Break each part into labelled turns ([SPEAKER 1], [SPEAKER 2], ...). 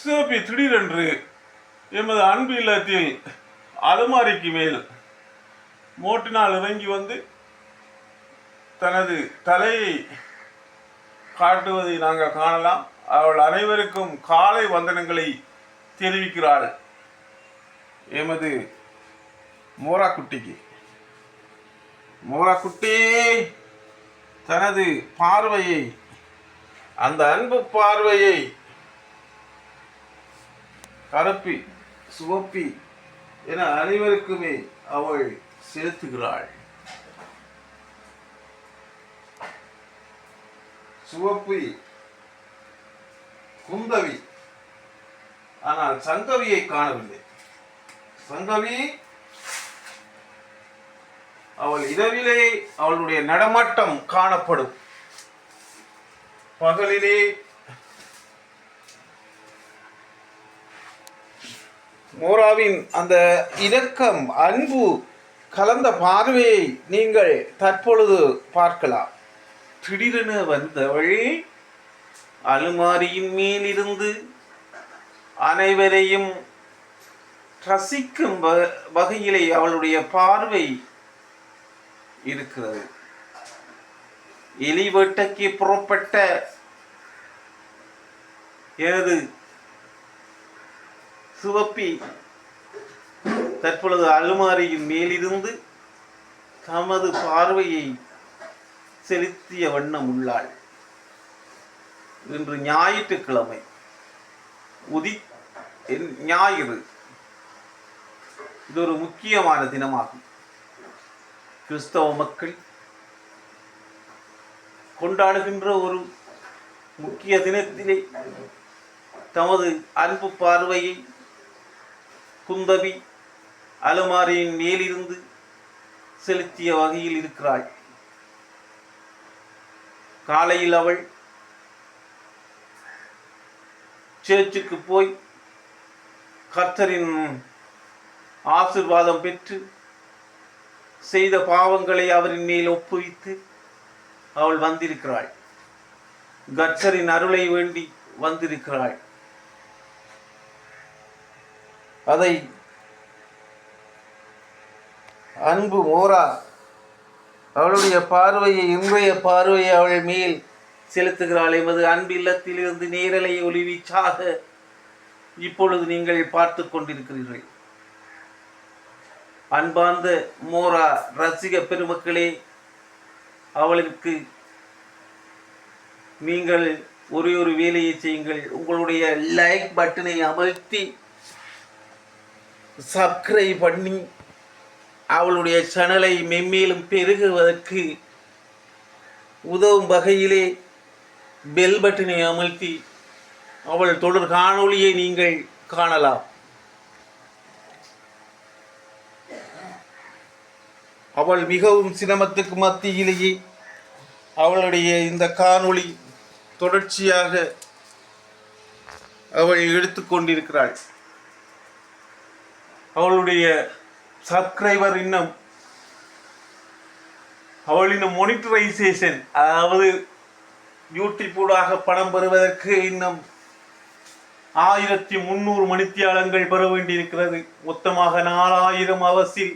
[SPEAKER 1] சிவப்பி திடீரென்று எமது அன்பு இல்லத்தில் அலுமாரிக்கு மேல் மோட்டினால் இறங்கி வந்து தனது தலையை காட்டுவதை நாங்கள் காணலாம். அவள் அனைவருக்கும் காலை வந்தனங்களை தெரிவிக்கிறாள். எமது மோராக்குட்டிக்கு மோராக்குட்டி தனது பார்வையை, அந்த அன்பு பார்வையை கருப்பி சிவப்பி என அனைவருக்குமே அவள் செலுத்துகிறாள். சிவப்பி குந்தவி, ஆனால் சங்கவியை காணவில்லை. சங்கவி அவள் இரவிலே அவளுடைய நடமாட்டம் காணப்படும். பகலிலே மோராவின் அந்த இரக்கம், அன்பு கலந்த பார்வையை நீங்கள் தற்பொழுது பார்க்கலாம். திடீரென வந்தவள் அலுமாரியின் மேலிருந்து அனைவரையும் ரசிக்கும் வகையிலே அவளுடைய பார்வை இருக்கிறது. எலிவேட்டைக்கு புறப்பட்ட எனது சிவப்பி தற்பொழுது அலுமாரியின் மேலிருந்து தமது பார்வையை செலுத்திய வண்ணம் உள்ளாள். இன்று ஞாயிற்றுக்கிழமை, ஞாயிறு. இது ஒரு முக்கியமான தினமாகும். கிறிஸ்தவ மக்கள் கொண்டாடுகின்ற ஒரு முக்கிய தினத்திலே தமது அன்பு பார்வையை குந்தவி அலுமாரியின் மேலிருந்து செலுத்திய வகையில் இருக்கிறாள். காலையில் அவள் சேர்ச்சுக்கு போய் கர்த்தரின் ஆசீர்வாதம் பெற்று செய்த பாவங்களை அவரின் மேல் ஒப்புவித்து அவள் வந்திருக்கிறாள். கர்த்தரின் அருளை வேண்டி வந்திருக்கிறாள். அதை அன்பு மோரா அவளுடைய பார்வையை, இன்றைய பார்வையை அவள் மேல் செலுத்துகிறாள். எமது அன்பு இல்லத்திலிருந்து நேரலை ஒளிவீச்சாக இப்பொழுது நீங்கள் பார்த்து கொண்டிருக்கிறீர்கள். அன்பார்ந்த மோரா ரசிக பெருமக்களே, அவளுக்கு நீங்கள் ஒரே ஒரு வேலையை செய்யுங்கள். உங்களுடைய லைக் பட்டனை அமர்த்தி சப்ஸ்கிரைப் பண்ணி அவளுடைய சேனலை மென்மேலும் பெருகுவதற்கு உதவும் வகையிலே பெல் பட்டனை அமர்த்தி அவள் தொடர் காணொளியை நீங்கள் காணலாம். அவள் மிகவும் சிரமத்துக்கு மத்தியிலேயே அவளுடைய இந்த காணொளி தொடர்ச்சியாக அவள் எடுத்துக்கொண்டிருக்கிறாள். அவளுடைய சப்ஸ்கிரைபர் இன்னும் அவளின் மோனிட்டரைசேஷன், அதாவது யூடியூபூடாக பணம் பெறுவதற்கு இன்னும் 1300 மணித்தியாலங்கள் பெற வேண்டியிருக்கிறது. மொத்தமாக 4000 அவர்ஸில்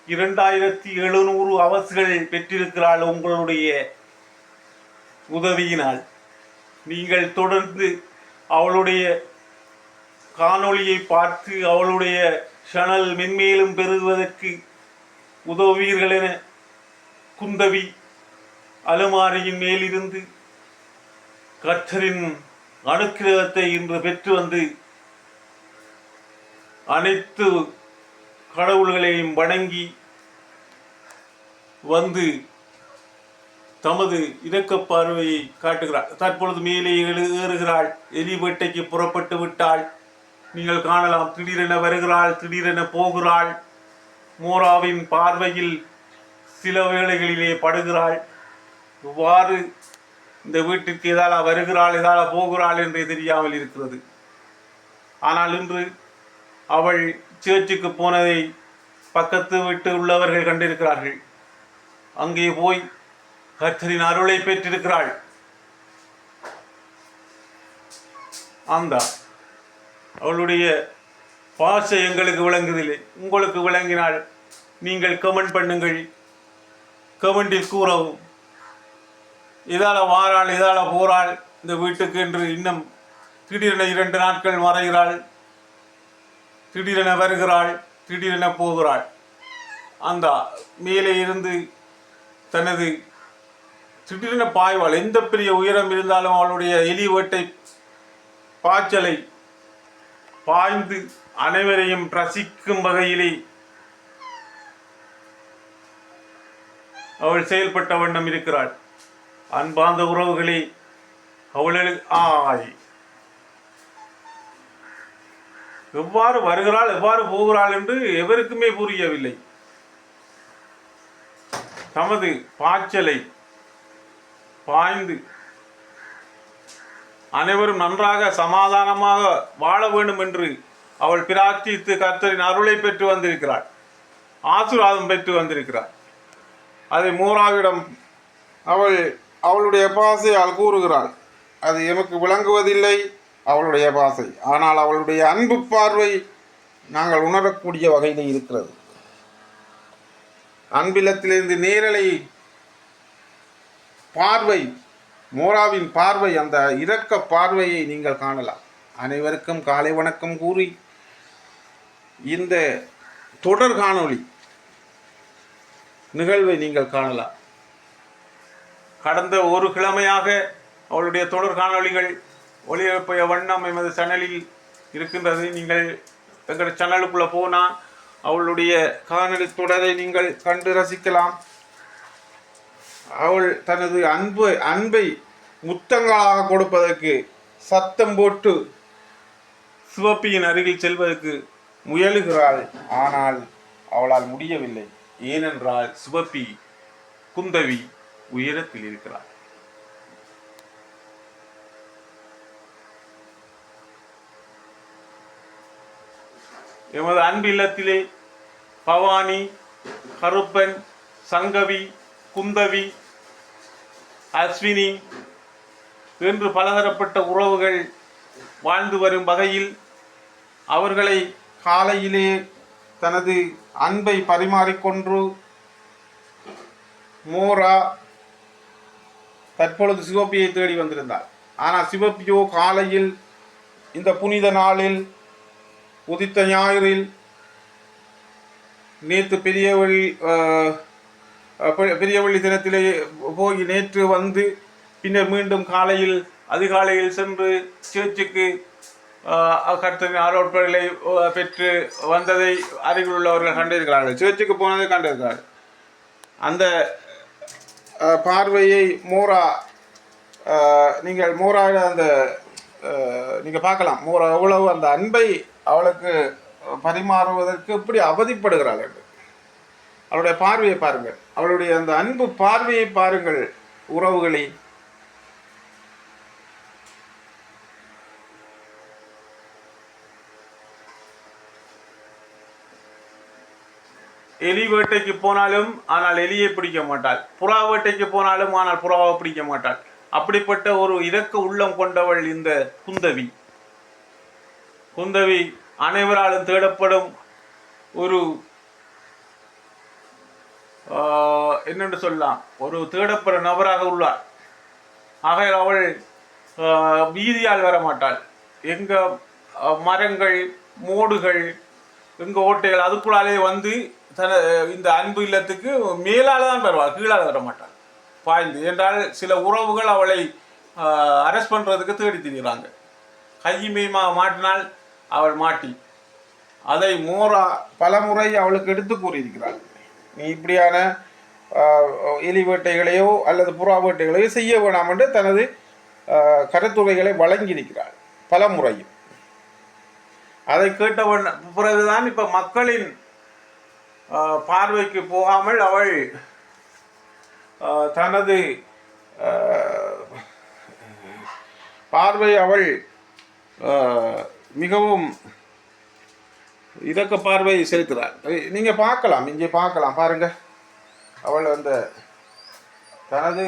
[SPEAKER 1] 2700 அவர்ஸ்கள் பெற்றிருக்கிறாள். உங்களுடைய உதவியினால் நீங்கள் தொடர்ந்து அவளுடைய காணொளியை பார்த்து அவளுடைய சேனல் மென்மேலும் பெறுவதற்கு உதவுவீர்கள் என குந்தவி அலுமாரியின் மேலிருந்து கர்த்தரின் அனுக்கிரகத்தை இன்று பெற்று வந்து அனைத்து கடவுள்களையும் வணங்கி வந்து தமது இரக்க பார்வையை காட்டுகிறாள். தற்பொழுது மேலே ஏறுகிறாள். எலி வேட்டைக்கு புறப்பட்டு விட்டாள். நீங்கள் காணலாம். திடீரென வருகிறாள், திடீரென போகிறாள். மோராவின் பார்வையில் சில வேளைகளிலே படுகிறாள். இவ்வாறு இந்த வீட்டிற்கு எதால வருகிறாள், எதால போகிறாள் என்று தெரியாமல் இருக்கிறது. ஆனால் இன்று அவள் சேர்ச்சுக்கு போனதை பக்கத்து வீட்டு உள்ளவர்கள் கண்டிருக்கிறார்கள். அங்கே போய் கர்த்தரின் அருளை பெற்றிருக்கிறாள். அந்த அவளுடைய பாசை எங்களுக்கு விளங்குதில்லை. உங்களுக்கு விளங்கினால் நீங்கள் கமெண்ட் பண்ணுங்கள். கமெண்டில் கூறவும். இதால் வாராள், இதால் போகிறாள் இந்த வீட்டுக்கு என்று இன்னும் திடீரென 2 நாட்கள் மறைகிறாள், திடீரென வருகிறாள், திடீரென போகிறாள். அந்த மேலே இருந்து தனது திடீரென பாய்வாள். எந்த பெரிய உயரம் இருந்தாலும் அவளுடைய எலி வேட்டை பாய்ச்சலை பாய்ந்து அனைவரையும் ரசிக்கும் வகையிலே அவள் செயல்பட்ட வண்ணம் இருக்கிறாள். அன்பார்ந்த உறவுகளே, அவளுக்கு எவ்வாறு வருகிறாள், எவ்வாறு போகிறாள் என்று எவருக்குமே புரியவில்லை. தமது பாய்ச்சலை பாய்ந்து அனைவரும் நன்றாக சமாதானமாக வாழ வேண்டும் என்று அவள் பிரார்த்தித்து கர்த்தரின் அருளை பெற்று வந்திருக்கிறாள், ஆசீர்வாதம் பெற்று வந்திருக்கிறாள். அதை மோராவிடம் அவளுடைய பாசையால் கூறுகிறாள். அது எமக்கு விளங்குவதில்லை அவளுடைய பாசை, ஆனால் அவளுடைய அன்பு பார்வை நாங்கள் உணரக்கூடிய வகையில் இருக்கிறது. அன்பிலத்திலிருந்து நேரலை பார்வை, மோராவின் பார்வை, அந்த இரக்க பார்வையை நீங்கள் காணலாம். அனைவருக்கும் காலை வணக்கம் கூறி இந்த தொடர் காணொளி நிகழ்வை நீங்கள் காணலாம். கடந்த ஒரு கிழமையாக அவளுடைய தொடர் காணொளிகள் ஒளிபரப்பிய வண்ணம் எமது சேனலில் இருக்கின்றது. நீங்கள் எங்கள் சேனலுக்குள்ளே போனால் அவளுடைய காணொளி தொடரை நீங்கள் கண்டு ரசிக்கலாம். அவள் தனது அன்பை முத்தங்களாக கொடுப்பதற்கு சத்தம் போட்டு சிவப்பியின் அருகில் செல்வதற்கு முயலுகிறாள். ஆனால் அவளால் முடியவில்லை. ஏனென்றால் சிவப்பி குந்தவி உயரத்தில் இருக்கிறார். எமது அன்பு இல்லத்திலே பவானி, கருப்பன், சங்கவி, குந்தவி, அஸ்வினி என்று பலதரப்பட்ட உறவுகள் வாழ்ந்து வரும் வகையில் அவர்களை காலையிலே தனது அன்பை பரிமாறிக்கொண்டு மோரா தற்பொழுது சிவப்பியை தேடி வந்திருந்தார். ஆனால் சிவப்பியோ காலையில் இந்த புனித நாளில் உதித்த ஞாயிறில் நேற்று பெரியவள்ளி தினத்திலே போய் நேற்று வந்து பின்னர் மீண்டும் காலையில் அதிகாலையில் சென்று சேர்ச்சுக்கு கர்த்தரின் ஆரோப்பர்களை பெற்று வந்ததை அருகில் உள்ளவர்கள் கண்டிருக்கிறார்கள். சேர்ச்சுக்கு போனதை கண்டிருக்கிறார்கள். அந்த பார்வையை நீங்கள் அந்த நீங்கள் பார்க்கலாம். மோரா எவ்வளவு அந்த அன்பை அவளுக்கு பரிமாறுவதற்கு எப்படி அவதிப்படுகிறாள் என்று. அவளுடைய பார்வையை பாருங்கள், அவளுடைய அந்த அன்பு பார்வையை பாருங்கள் உறவுகளை. எலி வேட்டைக்கு போனாலும் ஆனால் எலியை பிடிக்க மாட்டாள், புறா வேட்டைக்கு போனாலும் ஆனால் புறாவை பிடிக்க மாட்டாள். அப்படிப்பட்ட ஒரு இரக்க உள்ளம் கொண்டவள் இந்த குந்தவி. குந்தவி அனைவராலும் தேடப்படும் ஒரு என்னென்று சொல்லலாம், ஒரு தேடப்படும் நபராக உள்ளார். ஆக அவள் வீதியால் வர மாட்டாள். எங்க மரங்கள், மோடுகள், எங்க ஓட்டைகள் அதுக்குள்ளாலே வந்து இந்த அன்பு இல்லத்துக்கு மேலால் தான் வருவாள், கீழால் வர மாட்டாள் பாய்ந்து. என்றால் சில உறவுகள் அவளை அரெஸ்ட் பண்ணுறதுக்கு தேடி திரிகிறாங்க. கையுமையுமா மாட்டினால் அவள் மாட்டி அதை மோரா பலமுறை அவளுக்கு எடுத்து கூறியிருக்கிறாள். நீ இப்படியான எலி வேட்டைகளையோ அல்லது புறா வேட்டைகளையோ செய்ய வேணாம் என்று தனது கருத்துரைகளை வழங்கியிருக்கிறாள் பல முறையும். அதை கேட்டவன் பிறகுதான் இப்போ மக்களின் பார்வைக்கு போகாமல் அவள் தனது பார்வை அவள் மிகவும் இரக்க பார்வை செலுத்துகிறாள். நீங்கள் பார்க்கலாம், இங்கே பார்க்கலாம் பாருங்க. அவள் அந்த தனது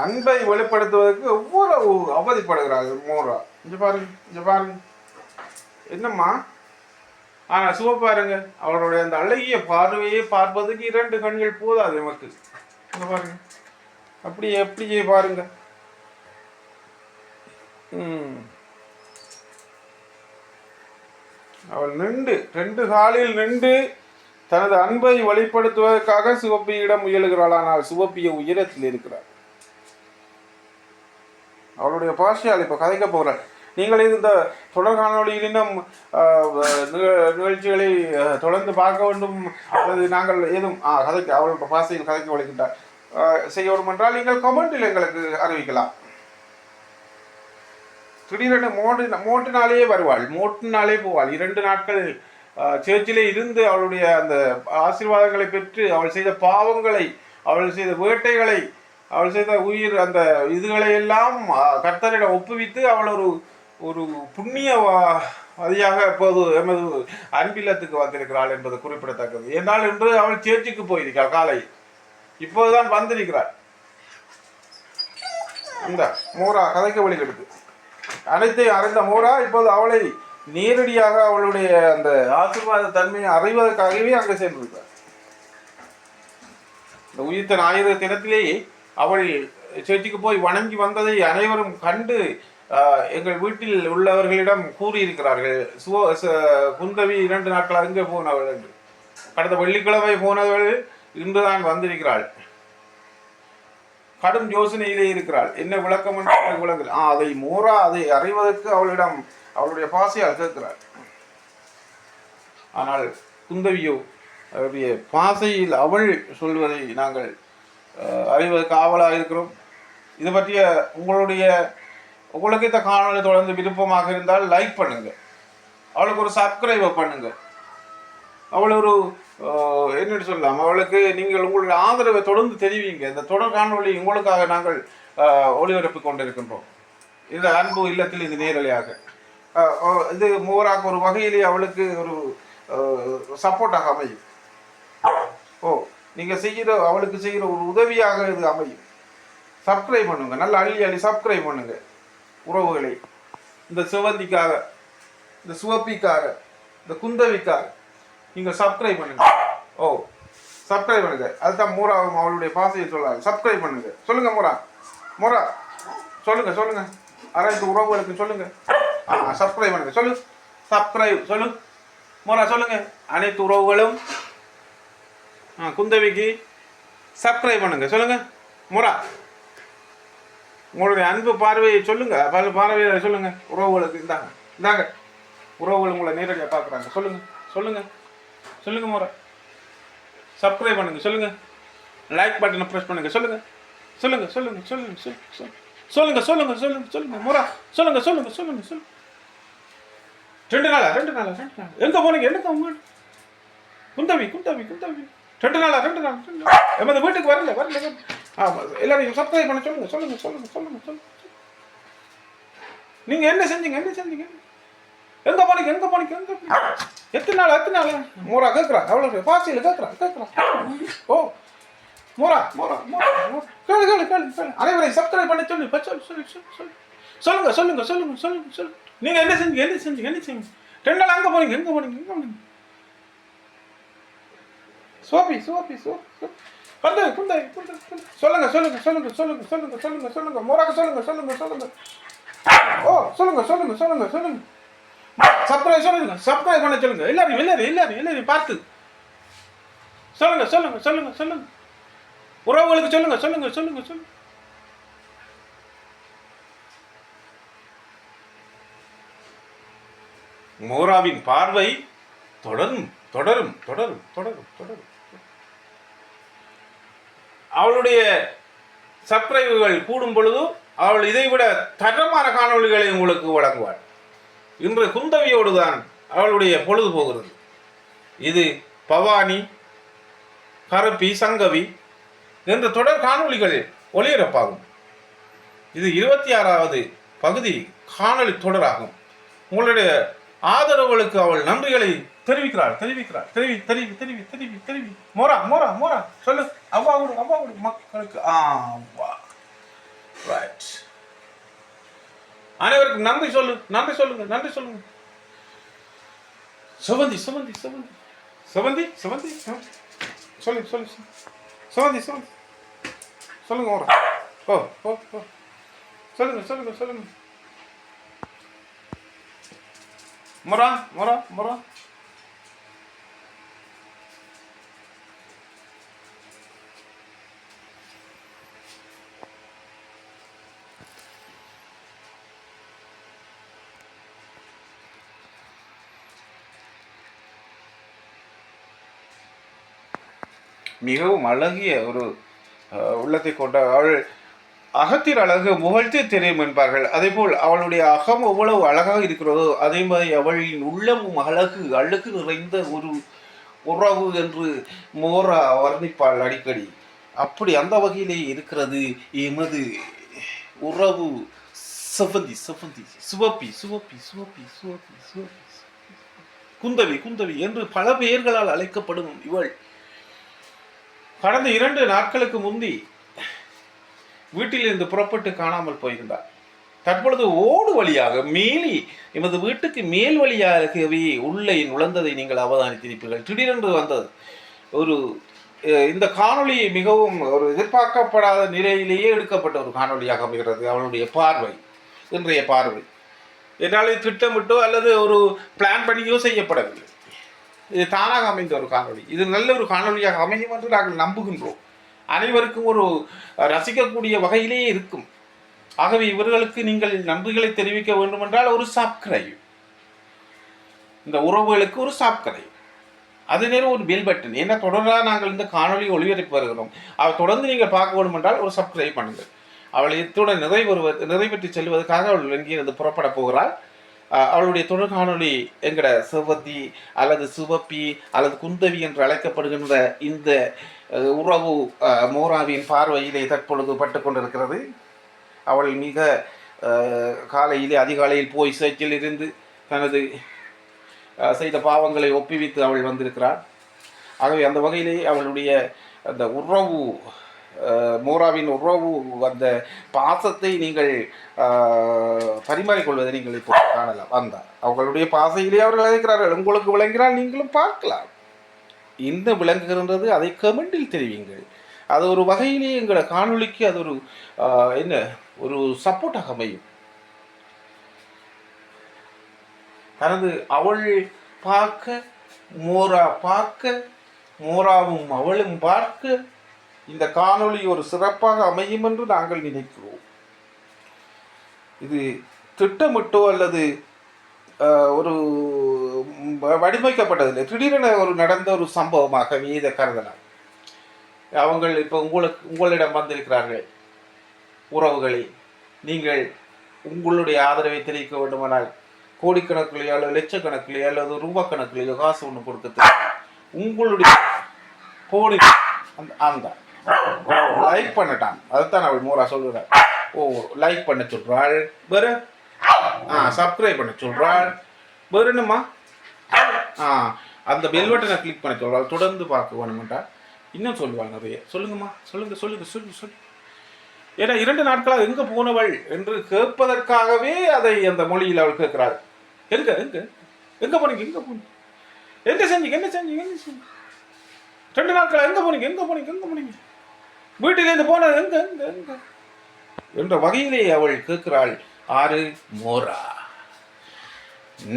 [SPEAKER 1] அன்பை வெளிப்படுத்துவதற்கு எவ்வளவு அவதிப்படுகிறாள் மோரா. இங்கே பாருங்க, இங்கே பாருங்க. என்னம்மா? ஆனால் சிவப்பாருங்க, அவளுடைய அந்த அழகிய பார்வையை பார்ப்பதுக்கு 2 கண்கள் போதாது நமக்கு. பாருங்க, அப்படியே பாருங்க. அவள் நின்று 2 காலில் நின்று தனது அன்பை வெளிப்படுத்துவதற்காக சிவப்பியிடம் முயலுகிறாள். ஆனால் சிவப்பிய உயரத்தில் இருக்கிறார். அவளுடைய பாஷையால் இப்ப கதைக்க போகிறாள். நீங்கள் இந்த தொடர் காணொலியிலும் நிகழ்ச்சிகளை தொடர்ந்து பார்க்க வேண்டும் அல்லது நாங்கள் ஏதும் கதைக்க அவளுடைய பாஷையில் கதைக்க வழிகின்றார் செய்ய வேண்டும் என்றால் நீங்கள் கமெண்டில் எங்களுக்கு அறிவிக்கலாம். திடீரென மோட்டினாலே வருவாள், மோட்டினாலே போவாள். 2 நாட்கள் சேர்ச்சிலே இருந்து அவளுடைய அந்த ஆசீர்வாதங்களை பெற்று அவள் செய்த பாவங்களை, அவள் செய்த வேட்டைகளை, அவள் செய்த உயிர் அந்த இதுகளை எல்லாம் கர்த்தரிடம் ஒப்புவித்து அவள் ஒரு புண்ணிய அதியாக இப்போது எமது அன்பில்லத்துக்கு வந்திருக்கிறாள் என்பது குறிப்பிடத்தக்கது. ஏனால் என்று அவள் சேர்ச்சிக்கு போயிருக்கிறாள். காலை இப்போதுதான் வந்திருக்கிறாள். இந்த மோரா கதைக்க வழிகெடுத்து அனைத்தையும் அறிந்த மோரா இப்போது அவளை நேரடியாக அவளுடைய அந்த ஆசீர்வாத தன்மையை அறிவதற்காகவே அங்கே சென்றிருக்கிறார். இந்த உயிர்த்த ஞாயிறு தினத்திலேயே அவள் சேர்ச்சிக்கு போய் வணங்கி வந்ததை அனைவரும் கண்டு எங்கள் வீட்டில் உள்ளவர்களிடம் கூறியிருக்கிறார்கள். குந்தவி 2 நாட்கள் அங்கே போனவள் என்று. கடந்த வெள்ளிக்கிழமை போனவள் இன்றுதான் வந்திருக்கிறாள். கடும் யோசனையிலே இருக்கிறாள். என்ன விளக்கம் என்று விளங்கல். அதை மோரா அதை அறிவதற்கு அவளிடம் அவளுடைய பாசையால் கேட்கிறாள். ஆனால் குந்தவியோ அவருடைய பாசையில் அவள் சொல்வதை நாங்கள் அறிவதற்கு ஆவலாக இருக்கிறோம். இது பற்றிய உங்களுக்கு இந்த காணொலி தொடர்ந்து விருப்பமாக இருந்தால் லைக் பண்ணுங்க, அவளுக்கு ஒரு சப்ஸ்கிரைப் பண்ணுங்க, அவள் ஒரு என்ன சொல்லலாம், அவளுக்கு நீங்கள் உங்களுடைய ஆதரவை தொடர்ந்து தெரிவிங்க. இந்த தொடர் காணொலி உங்களுக்காக நாங்கள் ஒளிபரப்பு கொண்டிருக்கின்றோம். இந்த அன்பு இல்லத்தில் இது நேரலையாக இது மோராக ஒரு வகையிலே அவளுக்கு ஒரு சப்போர்ட்டாக அமையும். நீங்கள் அவளுக்கு செய்கிற ஒரு உதவியாக இது அமையும். சப்ஸ்கிரைப் பண்ணுங்க, நல்ல அள்ளி சப்ஸ்கிரைப் பண்ணுங்க உறவுகளை. இந்த சிவந்திக்காக, இந்த சிவப்பிக்காக, இந்த குந்தவிக்காக நீங்கள் சப்ஸ்கிரைப் பண்ணுங்க. சப்ஸ்கிரைப் பண்ணுங்க. அதுதான் மோராவும் அவளுடைய பாசையை சொல்லாது. சப்ஸ்கிரைப் பண்ணுங்க. சொல்லுங்க மோரா சொல்லுங்க அனைத்து உறவுகளுக்கு சொல்லுங்க. சப்ஸ்கிரைப் பண்ணுங்க. சப்ஸ்கிரைப் மோரா சொல்லுங்க. அனைத்து உறவுகளும் குந்தவிக்கு சப்ஸ்கிரைப் பண்ணுங்க. சொல்லுங்க மோரா, உங்களுடைய அன்பு பார்வையை சொல்லுங்க, பல பார்வையை சொல்லுங்க உறவுகளுக்கு. இந்தாங்க உறவுகள் உங்களை நேரடியாக பார்க்குறாங்க. சொல்லுங்க மோரா, சப்ஸ்கிரைப் பண்ணுங்க. சொல்லுங்க, லைக் பட்டனை ப்ரெஸ் பண்ணுங்க. சொல்லுங்க மோரா, சொல்லுங்க. 2 நாளா எங்க போனீங்க? குந்தவி 2 நாளா எமது வீட்டுக்கு வரல. எல்லாரையும் சப்ஸ்கிரைப் பண்ண சொல்லுங்க. நீங்க என்ன செஞ்சீங்க? எங்க போனீங்க? எத்தனை நாள் மோரா கேட்குறா. அவ்வளோ பாசியில் கேட்குறா. மோரா கேளு. அனைவரையும் சப்ஸ்கிரைப் பண்ண சொல்லுங்க. நீங்க என்ன செஞ்சீங்க? 2 நாள் அங்கே போனீங்க. எங்க போனீங்க? சோபி குந்தவி சொல்லுங்க. மோராக்கு சொல்லுங்க. சொல்லுங்க. சப்ஸ்கிரைப் பண்ண சொல்லுங்க. எல்லாரையும் பார்த்து சொல்லுங்க. உறவுகளுக்கு சொல்லுங்க. மோராவின் பார்வை தொடரும். அவளுடைய சப்ஸ்கிரைபுகள் கூடும் பொழுது அவள் இதைவிட தரமான காணொளிகளை உங்களுக்கு வழங்குவாள். இன்று குந்தவியோடு தான் அவளுடைய பொழுது போகிறது. இது பவானி, கருப்பி, சங்கவி என்ற தொடர் காணொளிகள் ஒளிபரப்பாகும். இது 26வது பகுதி காணொளி தொடராகும். உங்களுடைய ஆதரவுகளுக்கு அவள் நன்றிகளை தெரிவிக்கிறாள். தெரிவி. மோரா சொல்லு. அவ்வாவோடு மக்களுக்கு அனைவருக்கும் நன்றி சொல்லுங்க. செவந்தி செவந்தி செவந்தி செவந்தி செவந்தி சொல்லு சொல்லு செவந்தி செவந்தி சொல்லுங்க ஓர ஓ ஓ ஓ சொல்லுங்க சொல்லுங்க சொல்லுங்க முரா முரா முரா மிகவும் அழகிய ஒரு உள்ளத்தை கொண்ட அவள் அகத்தின் அழகு முகழ்த்தே தெரியும் என்பார்கள். அதே போல் அவளுடைய அகம் எவ்வளவு அழகாக இருக்கிறதோ அதே மாதிரி அவளின் உள்ளமும் அழகு அழகு நிறைந்த ஒரு உறவு என்று மோரா வர்ணிப்பாள் அடிக்கடி. அப்படி அந்த வகையிலே இருக்கிறது எமது உறவு செவந்தி செவந்தி சிவப்பி சிவப்பி சிவப்பி சிவப்பி சிவப்பி குந்தவி குந்தவி என்று பல பெயர்களால் அழைக்கப்படும் இவள் கடந்த 2 நாட்களுக்கு முந்தி வீட்டிலிருந்து புறப்பட்டு காணாமல் போயிருந்தார். தற்பொழுது ஓடு வழியாக மேலி எமது வீட்டுக்கு மேல் வழியாகவே உள்ளே நுழைந்ததை நீங்கள் அவதானித்திருப்பீர்கள். திடீரென்று வந்தது ஒரு இந்த காணொளி மிகவும் ஒரு எதிர்பார்க்கப்படாத நிலையிலேயே எடுக்கப்பட்ட ஒரு காணொளியாக அமைகிறது. அவளுடைய பார்வை இன்றைய பார்வை என்னால் திட்டமிட்டோ அல்லது ஒரு பிளான் பண்ணியோ செய்யப்படவில்லை. இது தானாக அமைந்த ஒரு காணொளி. இது நல்ல ஒரு காணொளியாக அமையும் என்று நாங்கள் நம்புகின்றோம். அனைவருக்கும் ஒரு ரசிக்கக்கூடிய வகையிலே இருக்கும். ஆகவே இவர்களுக்கு நீங்கள் நன்றிகளை தெரிவிக்க வேண்டும் என்றால் ஒரு சப்ஸ்கிரைப், இந்த உறவுகளுக்கு ஒரு சப்ஸ்கிரைப், அது நேரம் ஒரு பெல் பட்டன். ஏன்னா தொடராக நாங்கள் இந்த காணொலி ஒளிபரப்பி வருகிறோம். அதை தொடர்ந்து நீங்கள் பார்க்க வேண்டும் என்றால் ஒரு சப்ஸ்கிரைப் பண்ணுங்கள். அவள் இத்துடன் நிறைவேற்றி செல்வதற்காக அவள் எங்கிருந்து புறப்பட போகிறாள். அவளுடைய தொடர் காணொலி எங்கட சிவத்தி அல்லது சிவப்பி அல்லது குந்தவி என்று அழைக்கப்படுகின்ற இந்த உறவு மோராவின் பார்வையிலே தற்பொழுது பட்டு கொண்டிருக்கிறது. அவள் மிக காலையிலே அதிகாலையில் போய் சர்ச்சில் இருந்து தனது செய்த பாவங்களை ஒப்புவித்து அவள் வந்திருக்கிறாள். ஆகவே அந்த வகையிலே அவளுடைய அந்த உறவு மோராவின் உறவு அந்த பாசத்தை நீங்கள் பரிமாறிக்கொள்வதை நீங்கள் இப்போ காணலாம். அந்த அவர்களுடைய பாசையிலே அவர்கள் அழைக்கிறார்கள். உங்களுக்கு விளங்கினால் நீங்களும் பார்க்கலாம். என்ன விளங்குகின்றது அதை கமெண்டில் தெரிவிங்கள். அது ஒரு வகையிலே எங்களோட காணொளிக்கு அது ஒரு என்ன ஒரு சப்போர்ட்டாக அமையும். தனது அவள் பார்க்க மோரா பார்க்க மோராவும் அவளும் பார்க்க இந்த காணொளி ஒரு சிறப்பாக அமையும் என்று நாங்கள் நினைக்கிறோம். இது திட்டமிட்டோ அல்லது ஒரு வடிவமைக்கப்பட்டதில்லை. திடீரென ஒரு நடந்த ஒரு சம்பவமாக இதை கருதலாம். அவங்கள் இப்போ உங்களிடம் வந்திருக்கிறார்கள் உறவுகளை. நீங்கள் உங்களுடைய ஆதரவை தெரிவிக்க வேண்டுமானால் கோடிக்கணக்கிலேயோ அல்லது லட்சக்கணக்கிலேயோ அல்லது ரூபாக்கணக்கிலேயோ காசு ஒன்று கொடுக்க உங்களுடைய போடி அந்த லைக் பண்ணட்டான். அதுதான் அவள் மோரா சொல்கிறாள். ஓ லைக் பண்ண சொல்கிறாள், வேறு சப்ஸ்கிரைப் பண்ண சொல்கிறாள், வேறு என்னம்மா அந்த பெல் பட்டனை கிளிக் பண்ண சொல்கிறாள். தொடர்ந்து பார்க்க வேணுமெண்டா இன்னும் சொல்லுவாள் நிறைய. சொல்லுங்கம்மா சொல்லுங்க சொல்லுங்க சொல்லுங்க சொல்லுங்க. ஏன்னா 2 நாட்களாக எங்கே போனவள் என்று கேட்பதற்காகவே அதை அந்த மொழியில் அவள் கேட்கிறாள். எங்க எங்க எங்க போனீங்க எங்க போனீங்க என்ன செஞ்சீங்க என்ன செஞ்சீங்க என்ன செஞ்சீங்க 2 நாட்களாக எங்க போனீங்க எங்க போனீங்க எங்க போனீங்க வீட்டிலேருந்து போனது எங்க எங்க எங்க என்ற வகையிலே அவள் கேட்கிறாள். ஆறு மோரா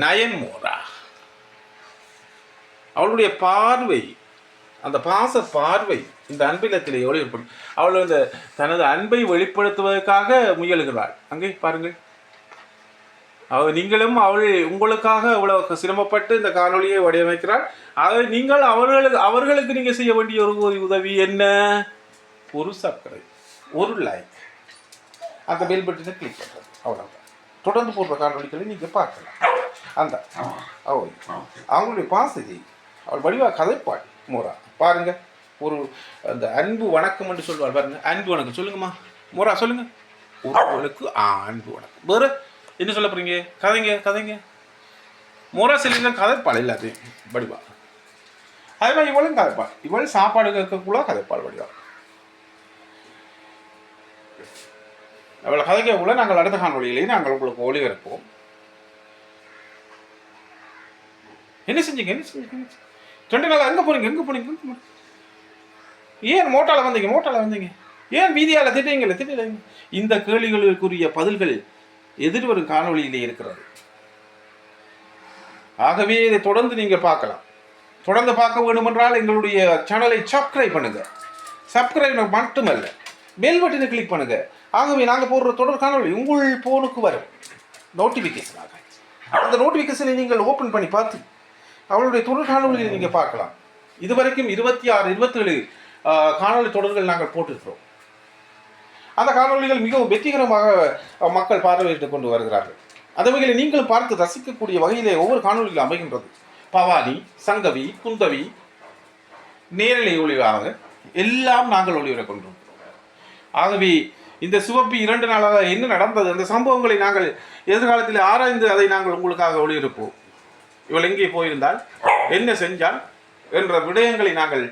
[SPEAKER 1] நயன் மோரா. அவளுடைய பார்வை அந்த பாச பார்வை இந்த அன்பிலத்திலே எவ்வளவு ஏற்படும். அவள் அந்த தனது அன்பை வெளிப்படுத்துவதற்காக முயலுகிறாள். அங்கே பாருங்கள். நீங்களும் அவள் உங்களுக்காக இவ்வளவு சிரமப்பட்டு இந்த காணொலியை வடிவமைக்கிறாள். ஆக நீங்கள் அவர்களுக்கு நீங்கள் செய்ய வேண்டிய ஒரு உதவி என்ன? ஒரு சப்ஸ்கிரைப், ஒரு லைக், அந்த பெல் பட்டனை கிளிக் பண்ணுறது, அவ்வளோதான். தொடர்ந்து போடுற காணொலிகளை நீங்கள் பார்க்கலாம். அந்த அவங்களுடைய பாசத்தை அவள் வடிவாக கதைப்பாள் மோரா. பாருங்க, ஒரு அந்த அன்பு வணக்கம் என்று சொல்வாள் பாருங்க. அன்பு வணக்கம் சொல்லுங்கம்மா மோரா சொல்லுங்க. உறவுகளுக்கு அன்பு வணக்கம். வேறு என்ன சொல்ல போறீங்க? கதைங்க கதைங்க. மோரா செல்லிங்க கதைப்பாள் எல்லாத்தையும் வடிவா. அதே மாதிரி இவளும் கதைப்பாள். இவள் சாப்பாடு கேட்கக்குள்ள கதைப்பாள் வடிவா. அவளை கதைக்கக்குள்ள நாங்கள் அடுத்த காணொலியிலேயே நாங்கள் உங்களுக்கு ஒளிபரப்போம்.
[SPEAKER 2] என்ன செஞ்சீங்க? என்ன செஞ்சீங்க? 2 நாள் எங்கே போனீங்க? எங்கே போனீங்க? ஏன் மோட்டால வந்தீங்க? ஏன் வீதியால் திட்டீங்க? இந்த கேள்விகளுக்குரிய பதில்கள் எதிர்வரும் காணொளியிலே இருக்கிறது. ஆகவே இதை தொடர்ந்து நீங்கள் பார்க்கலாம். தொடர்ந்து பார்க்க வேண்டுமென்றால் எங்களுடைய சேனலை சப்ஸ்கிரைப் பண்ணுங்க. சப்ஸ்கிரைப் மட்டுமல்ல, பெல் பட்டனை கிளிக் பண்ணுங்க. ஆகவே நாங்கள் போடுற தொடர் காணொளி உங்கள் போனுக்கு வரும் நோட்டிஃபிகேஷனாக. அந்த நோட்டிஃபிகேஷனை நீங்கள் ஓப்பன் பண்ணி பார்த்து அவளுடைய தொடர் காணொலியை நீங்கள் பார்க்கலாம். இதுவரைக்கும் 26, 27 காணொலி தொடர்கள் நாங்கள் போட்டிருக்கிறோம். அந்த காணொலிகள் மிகவும் வெற்றிகரமாக மக்கள் பார்வையிட்டுக் கொண்டு வருகிறார்கள். அந்த வகையில் நீங்களும் பார்த்து ரசிக்கக்கூடிய வகையிலே ஒவ்வொரு காணொலிகள் அமைகின்றது. பவானி, சங்கவி, குந்தவி, நேரலை ஒளிவாக எல்லாம் நாங்கள் ஒளிவரை கொண்டிருக்கிறோம். ஆகவே இந்த சிவப்பு 2 நாளாக என்ன நடந்தது, அந்த சம்பவங்களை நாங்கள் எதிர்காலத்தில் ஆராய்ந்து அதை நாங்கள் உங்களுக்காக ஒளிபரப்போம். இவள் எங்கே போயிருந்தால், என்ன செஞ்சால் என்ற விடயங்களை நாங்கள்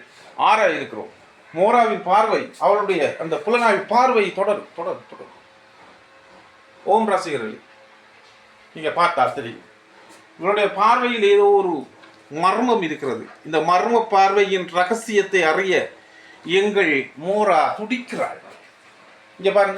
[SPEAKER 2] ஆராய இருக்கிறோம். மோராவின் பார்வை, அவளுடைய அந்த புலனாய்வு பார்வை தொடரும். ஓம் ரசிகர்களே, நீங்க பார்த்தா தெரியும், இவளுடைய பார்வையில் ஏதோ ஒரு மர்மம் இருக்கிறது. இந்த மர்ம பார்வையின் ரகசியத்தை அறிய எங்கள் மோரா துடிக்கிறாள். இங்க பாருங்க,